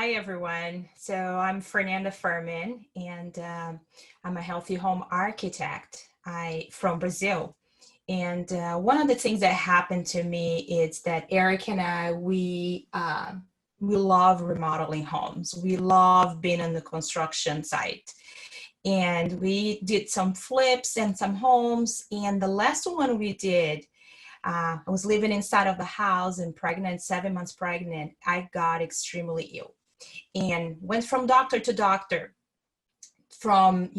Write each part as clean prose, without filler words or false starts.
Hi, everyone. So I'm Fernanda Firman, and I'm a healthy home architect from Brazil. And one of the things that happened to me is that Eric and I, we love remodeling homes. We love being on the construction site. And we did some flips and some homes. And the last one we did, I was living inside of the house and pregnant, 7 months pregnant. I got extremely ill and went from doctor to doctor, from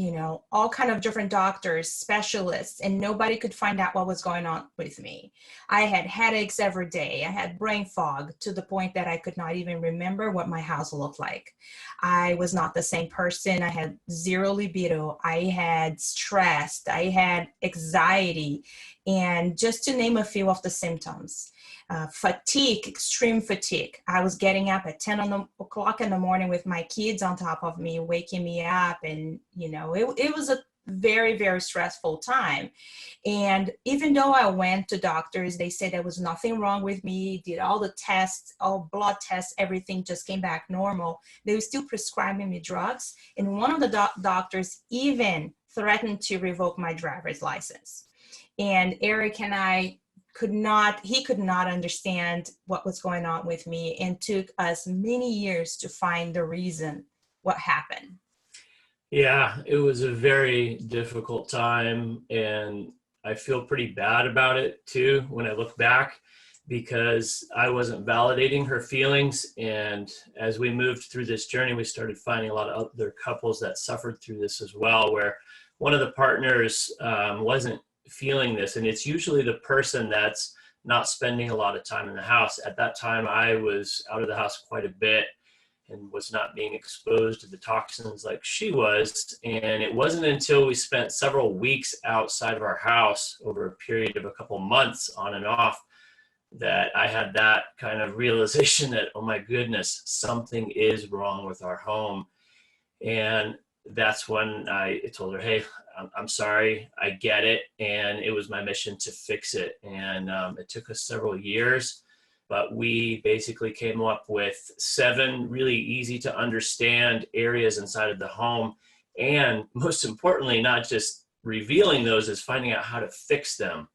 all kind of different doctors, specialists, and nobody could find out what was going on with me. I had headaches every day. I had brain fog to the point that I could not even remember what my house looked like. I was not the same person. I had zero libido. I had stress. I had anxiety, and just to name a few of the symptoms. Fatigue, extreme fatigue. I was getting up at 10 o'clock in the morning with my kids on top of me, waking me up. And, it was a very, very stressful time. And even though I went to doctors, they said there was nothing wrong with me, did all the tests, all blood tests, everything just came back normal. They were still prescribing me drugs. And one of the doctors even threatened to revoke my driver's license. And Eric and I he could not understand what was going on with me, and took us many years to find the reason what happened. Yeah, it was a very difficult time, and I feel pretty bad about it too when I look back, because I wasn't validating her feelings. And as we moved through this journey, we started finding a lot of other couples that suffered through this as well, where one of the partners wasn't feeling this. And it's usually the person that's not spending a lot of time in the house. At that time, I was out of the house quite a bit and was not being exposed to the toxins like she was. And it wasn't until we spent several weeks outside of our house over a period of a couple months on and off that I had that kind of realization that, oh my goodness, something is wrong with our home. And that's when I told her, hey, I'm sorry, I get it. And it was my mission to fix it. And it took us several years, but we basically came up with 7 really easy to understand areas inside of the home. And most importantly, not just revealing those, is finding out how to fix them.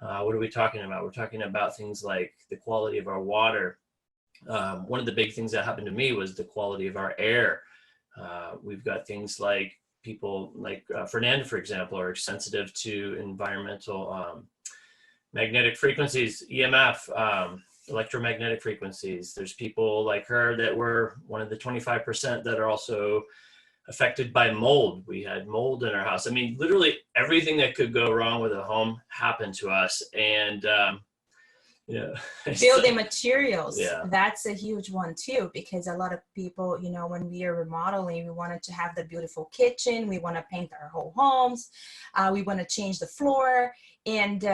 What are we talking about? We're talking about things like the quality of our water. One of the big things that happened to me was the quality of our air. We've got things like people like Fernanda, for example, are sensitive to environmental magnetic frequencies, EMF, electromagnetic frequencies. There's people like her that were one of the 25% that are also affected by mold. We had mold in our house. I mean, literally everything that could go wrong with a home happened to us. And building materials, yeah, that's a huge one too, because a lot of people, when we are remodeling, we wanted to have the beautiful kitchen, we want to paint our whole homes, we want to change the floor. And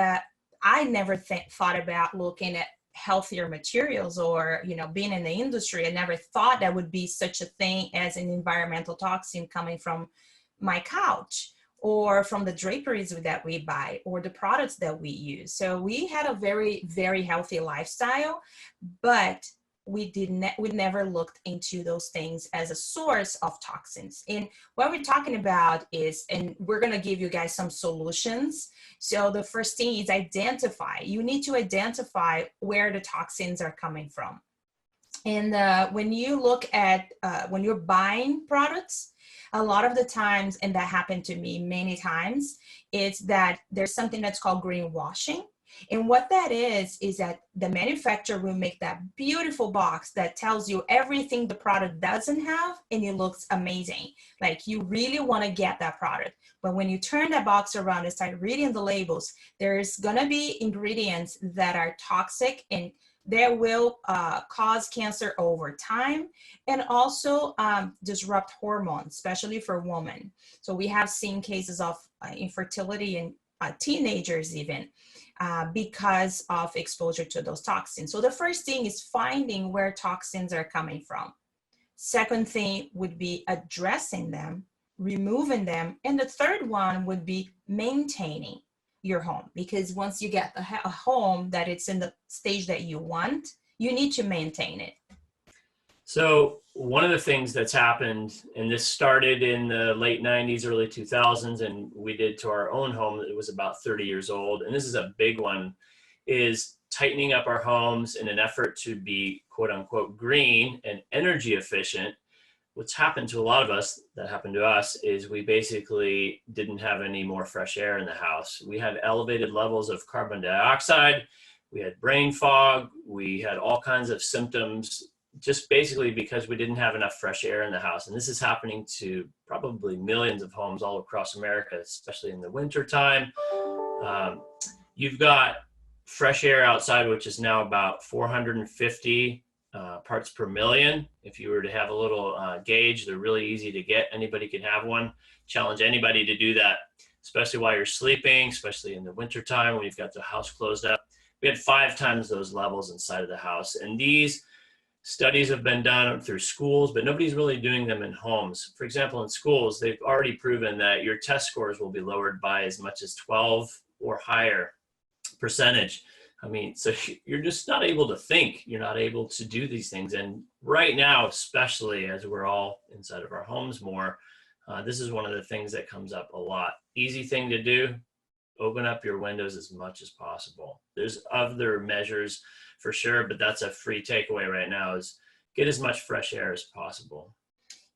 I never thought about looking at healthier materials, or being in the industry. I never thought that would be such a thing as an environmental toxin coming from my couch, or from the draperies that we buy, or the products that we use. So we had a very, very healthy lifestyle, but we never looked into those things as a source of toxins. And what we're talking about is, and we're gonna give you guys some solutions. So the first thing is identify. You need to identify where the toxins are coming from. And when you look at, when you're buying products, a lot of the times, and that happened to me many times, it's that there's something that's called greenwashing. And what that is that the manufacturer will make that beautiful box that tells you everything the product doesn't have, and it looks amazing. Like you really want to get that product. But when you turn that box around and start reading the labels, there's going to be ingredients that are toxic, and they will cause cancer over time, and also disrupt hormones, especially for women. So we have seen cases of infertility in teenagers even because of exposure to those toxins. So the first thing is finding where toxins are coming from. Second thing would be addressing them, removing them. And the third one would be maintaining your home, because once you get a home that it's in the stage that you want, you need to maintain it. So one of the things that's happened, and this started in the late 90s, early 2000s, and we did to our own home, it was about 30 years old, and this is a big one, is tightening up our homes in an effort to be quote unquote green and energy efficient. What's happened to a lot of us, that happened to us, is we basically didn't have any more fresh air in the house. We had elevated levels of carbon dioxide, we had brain fog, we had all kinds of symptoms just basically because we didn't have enough fresh air in the house. And this is happening to probably millions of homes all across America, especially in the winter time. You've got fresh air outside, which is now about 450 parts per million. If you were to have a little gauge, they're really easy to get. Anybody can have one. Challenge anybody to do that, especially while you're sleeping, especially in the winter time when you've got the house closed up. We had 5 times those levels inside of the house. And these studies have been done through schools, but nobody's really doing them in homes. For example, in schools, they've already proven that your test scores will be lowered by as much as 12 or higher percentage. I mean, so you're just not able to think. You're not able to do these things. And right now, especially as we're all inside of our homes more, this is one of the things that comes up a lot. Easy thing to do, open up your windows as much as possible. There's other measures for sure, but that's a free takeaway right now, is get as much fresh air as possible.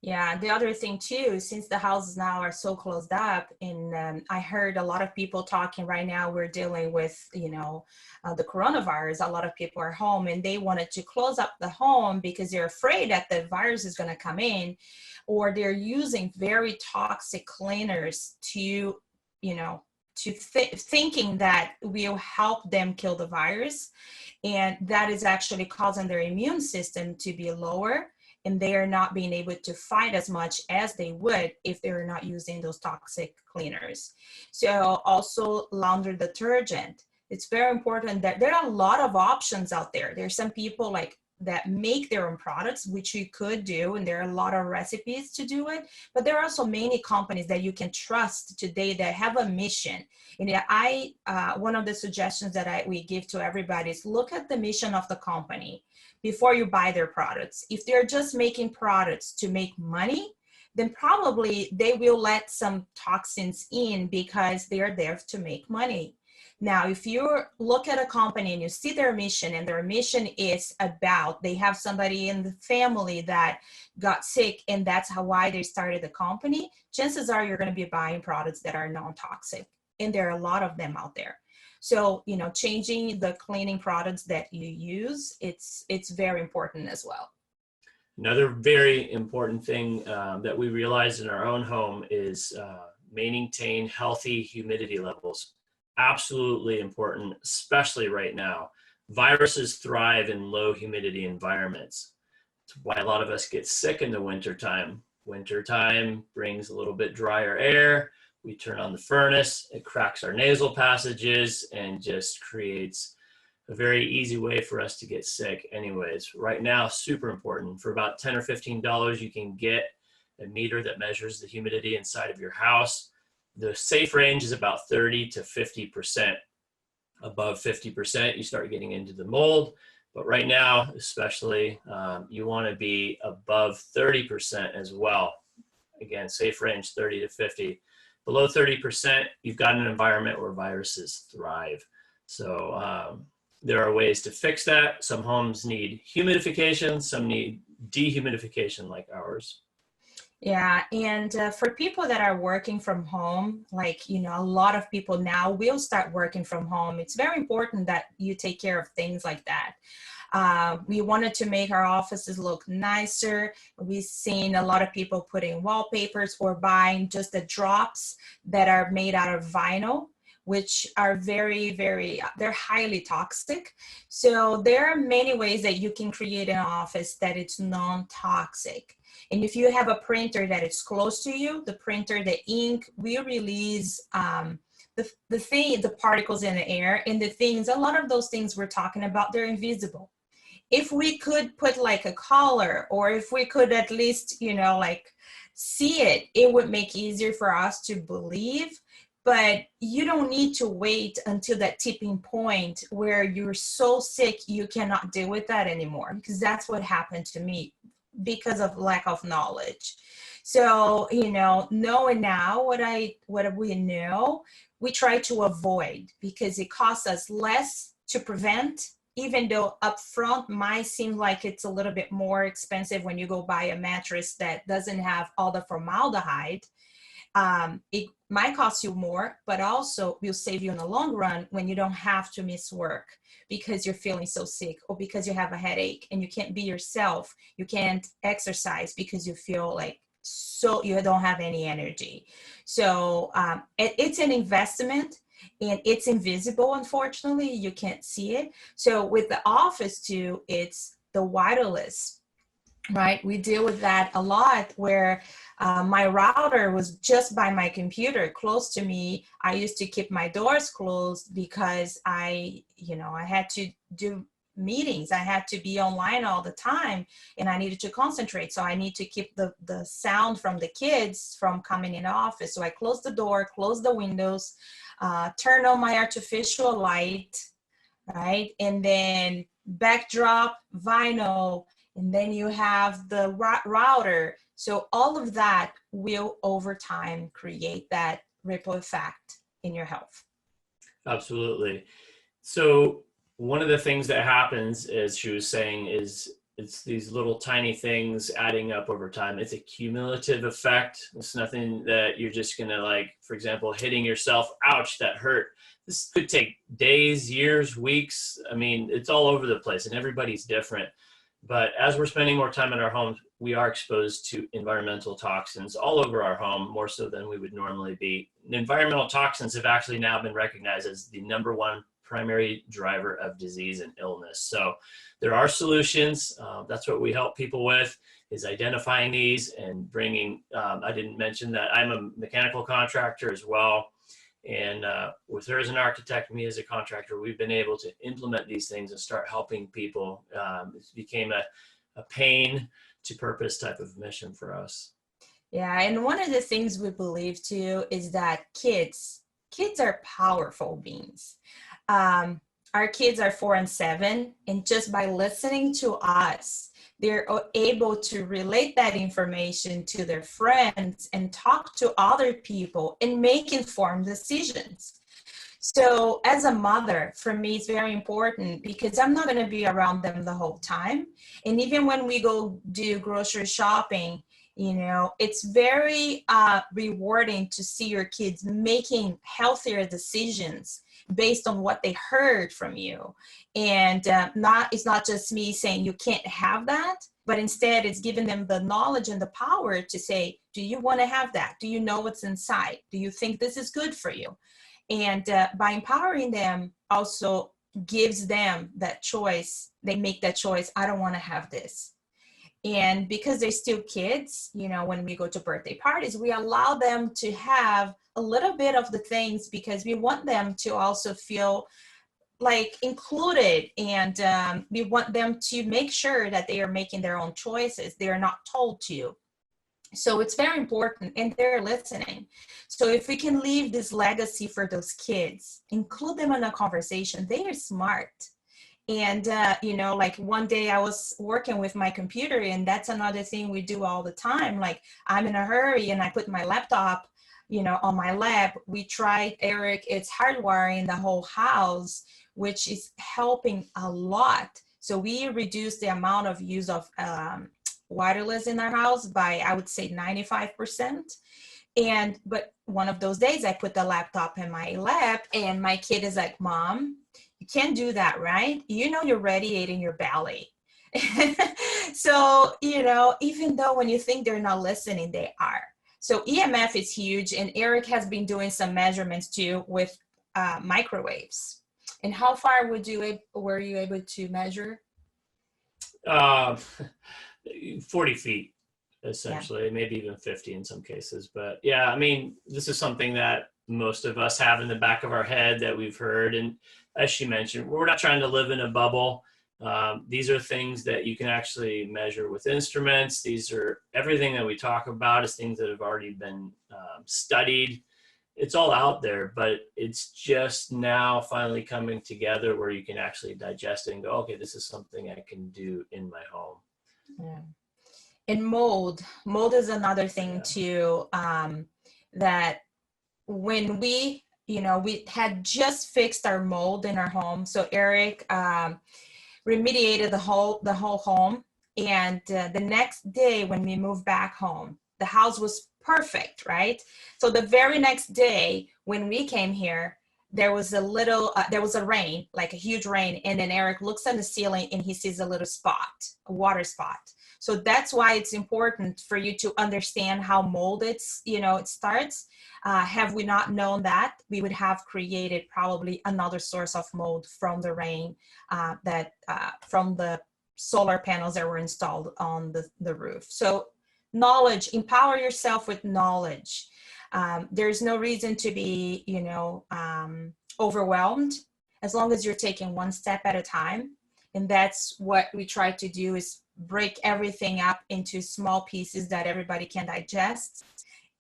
Yeah, the other thing too, since the houses now are so closed up, and I heard a lot of people talking right now, we're dealing with, the coronavirus. A lot of people are home and they wanted to close up the home because they're afraid that the virus is going to come in, or they're using very toxic cleaners to, thinking that will help them kill the virus. And that is actually causing their immune system to be lower, and they are not being able to fight as much as they would if they were not using those toxic cleaners. So also laundry detergent. It's very important that there are a lot of options out there. There's some people that make their own products, which you could do, and there are a lot of recipes to do it, but there are also many companies that you can trust today that have a mission. And one of the suggestions that we give to everybody is look at the mission of the company before you buy their products. If they're just making products to make money, then probably they will let some toxins in because they are there to make money. Now, if you look at a company and you see their mission, and their mission is about, they have somebody in the family that got sick and that's why they started the company, chances are you're going to be buying products that are non-toxic. And there are a lot of them out there. So, changing the cleaning products that you use, it's very important as well. Another very important thing that we realized in our own home is maintain healthy humidity levels. Absolutely important, especially right now. Viruses thrive in low humidity environments. That's why a lot of us get sick in the wintertime. Wintertime brings a little bit drier air. We turn on the furnace, it cracks our nasal passages and just creates a very easy way for us to get sick anyways. Right now, super important. For about $10 or $15, you can get a meter that measures the humidity inside of your house. The safe range is about 30 to 50%. Above 50%, you start getting into the mold. But right now, especially, you want to be above 30% as well. Again, safe range 30 to 50. Below 30%, you've got an environment where viruses thrive. So there are ways to fix that. Some homes need humidification, some need dehumidification like ours. Yeah, and for people that are working from home, a lot of people now will start working from home. It's very important that you take care of things like that. We wanted to make our offices look nicer. We've seen a lot of people putting wallpapers or buying just the drops that are made out of vinyl, which are they're highly toxic. So there are many ways that you can create an office that it's non-toxic. And if you have a printer that is close to you, the printer, the ink will release the particles in the air, and a lot of those things we're talking about, they're invisible. If we could put a collar, or if we could at least, see it, it would make it easier for us to believe. But you don't need to wait until that tipping point where you're so sick you cannot deal with that anymore, because that's what happened to me. because of lack of knowledge. So, you know, knowing now what we know, we try to avoid because it costs us less to prevent, even though upfront might seem like it's a little bit more expensive when you go buy a mattress that doesn't have all the formaldehyde. It might cost you more, but also will save you in the long run when you don't have to miss work because you're feeling so sick or because you have a headache and you can't be yourself. You can't exercise because you feel like so you don't have any energy. So it's an investment and it's invisible. Unfortunately, you can't see it. So with the office too, it's the wireless, right? We deal with that a lot where my router was just by my computer close to me. I used to keep my doors closed because I had to do meetings. I had to be online all the time and I needed to concentrate. So I need to keep the sound from the kids from coming in the office. So I closed the door, closed the windows, turn on my artificial light, right? And then backdrop, vinyl, and then you have the router. So all of that will over time create that ripple effect in your health. Absolutely. So one of the things that happens, as she was saying, is it's these little tiny things adding up over time. It's a cumulative effect. It's nothing that you're just going to, like, for example, hitting yourself, ouch, that hurt. This could take days, years, weeks. I mean, it's all over the place and everybody's different. But as we're spending more time in our homes, we are exposed to environmental toxins all over our home, more so than we would normally be. And environmental toxins have actually now been recognized as the #1 primary driver of disease and illness. So there are solutions. That's what we help people with, is identifying these and bringing, I didn't mention that I'm a mechanical contractor as well. And with her as an architect, me as a contractor, we've been able to implement these things and start helping people. It became a pain to purpose type of mission for us. Yeah, and one of the things we believe too is that kids are powerful beings. Our kids are 4 and 7, and just by listening to us, they're able to relate that information to their friends and talk to other people and make informed decisions. So as a mother, for me, it's very important because I'm not going to be around them the whole time. And even when we go do grocery shopping, you know, it's very rewarding to see your kids making healthier decisions based on what they heard from you. And it's not just me saying you can't have that, but instead it's giving them the knowledge and the power to say, do you want to have that? Do you know what's inside? Do you think this is good for you? And by empowering them also gives them that choice. They make that choice. I don't want to have this. And because they're still kids, you know, when we go to birthday parties, we allow them to have a little bit of the things because we want them to also feel like included. And we want them to make sure that they are making their own choices. They are not told to. So it's very important, and they're listening. So if we can leave this legacy for those kids, include them in a conversation, they are smart. And, you know, like one day I was working with my computer, and that's another thing we do all the time. Like I'm in a hurry and I put my laptop, you know, on my lap. We tried, Eric, it's hardwiring the whole house, which is helping a lot. So we reduced the amount of use of wireless in our house by, I would say, 95%. But one of those days I put the laptop in my lap and my kid is like, Mom, you can't do that, right? You know, you're radiating your belly. So, you know, even though when you think they're not listening, they are. So EMF is huge. And Eric has been doing some measurements too with microwaves. And how far were you able to measure? 40 feet, essentially, maybe even 50 in some cases. But yeah, I mean, this is something that most of us have in the back of our head that we've heard. And as she mentioned, we're not trying to live in a bubble. These are things that you can actually measure with instruments. These are everything that we talk about is things that have already been studied. It's all out there, but it's just now finally coming together where you can actually digest it and go, okay, this is something I can do in my home. Yeah. And mold is another thing too, that when we, we had just fixed our mold in our home. So Eric remediated the whole home. And the next day when we moved back home, the house was perfect, right? So the very next day when we came here, there was a rain, like a huge rain. And then Eric looks at the ceiling and he sees a little spot, a water spot. So that's why it's important for you to understand how mold it starts. Have we not known that, we would have created probably another source of mold from the rain, from the solar panels that were installed on the roof. So knowledge, empower yourself with knowledge. There's no reason to be, overwhelmed, as long as you're taking one step at a time. And that's what we try to do, is break everything up into small pieces that everybody can digest,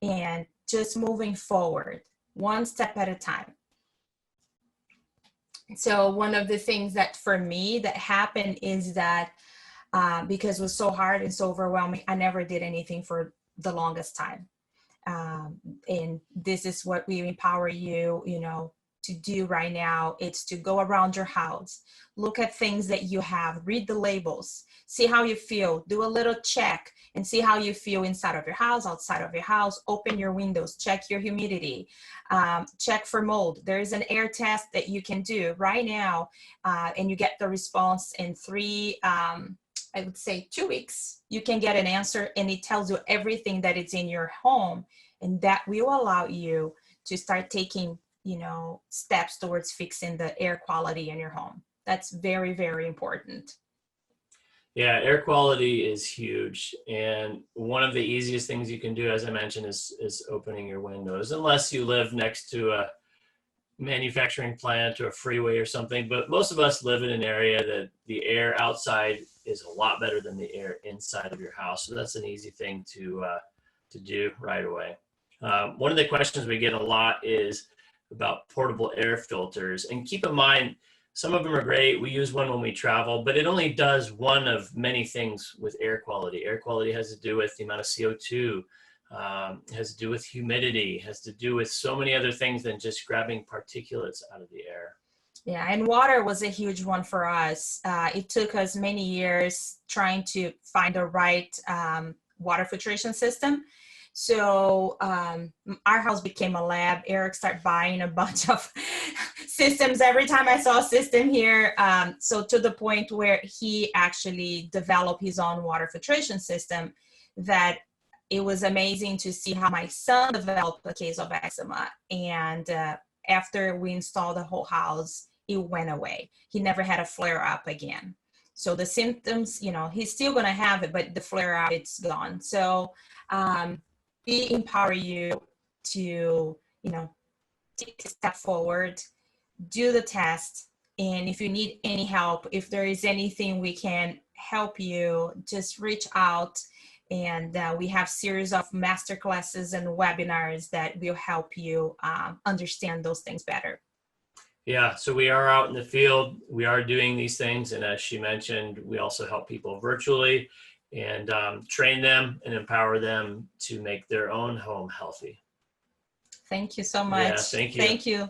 and just moving forward one step at a time. So one of the things that for me that happened is that because it was so hard and so overwhelming, I never did anything for the longest time. And this is what we empower you, to do right now. It's to go around your house, look at things that you have, read the labels, see how you feel, do a little check and see how you feel inside of your house, outside of your house. Open your windows, check your humidity, check for mold. There is an air test that you can do right now, and you get the response in I would say 2 weeks. You can get an answer, and it tells you everything that is in your home, and that will allow you to start taking steps towards fixing the air quality in your home. That's very, very important. Yeah, air quality is huge. And one of the easiest things you can do, as I mentioned, is opening your windows, unless you live next to a manufacturing plant or a freeway or something. But most of us live in an area that the air outside is a lot better than the air inside of your house. So that's an easy thing to do right away. One of the questions we get a lot is about portable air filters. And keep in mind, some of them are great. We use one when we travel, but it only does one of many things with air quality. Air quality has to do with the amount of CO2, has to do with humidity, has to do with so many other things than just grabbing particulates out of the air. Yeah, and water was a huge one for us. It took us many years trying to find the right water filtration system. So our house became a lab. Eric started buying a bunch of systems every time I saw a system here. So to the point where he actually developed his own water filtration system, that it was amazing to see how my son developed a case of eczema. And after we installed the whole house, it went away. He never had a flare up again. So the symptoms, he's still going to have it, but the flare up, it's gone. So we empower you to, take a step forward, do the test. And if you need any help, if there is anything we can help you, just reach out. And we have series of masterclasses and webinars that will help you understand those things better. Yeah, so we are out in the field. We are doing these things. And as she mentioned, we also help people virtually and train them and empower them to make their own home healthy. Thank you so much. Yeah, thank you. Thank you.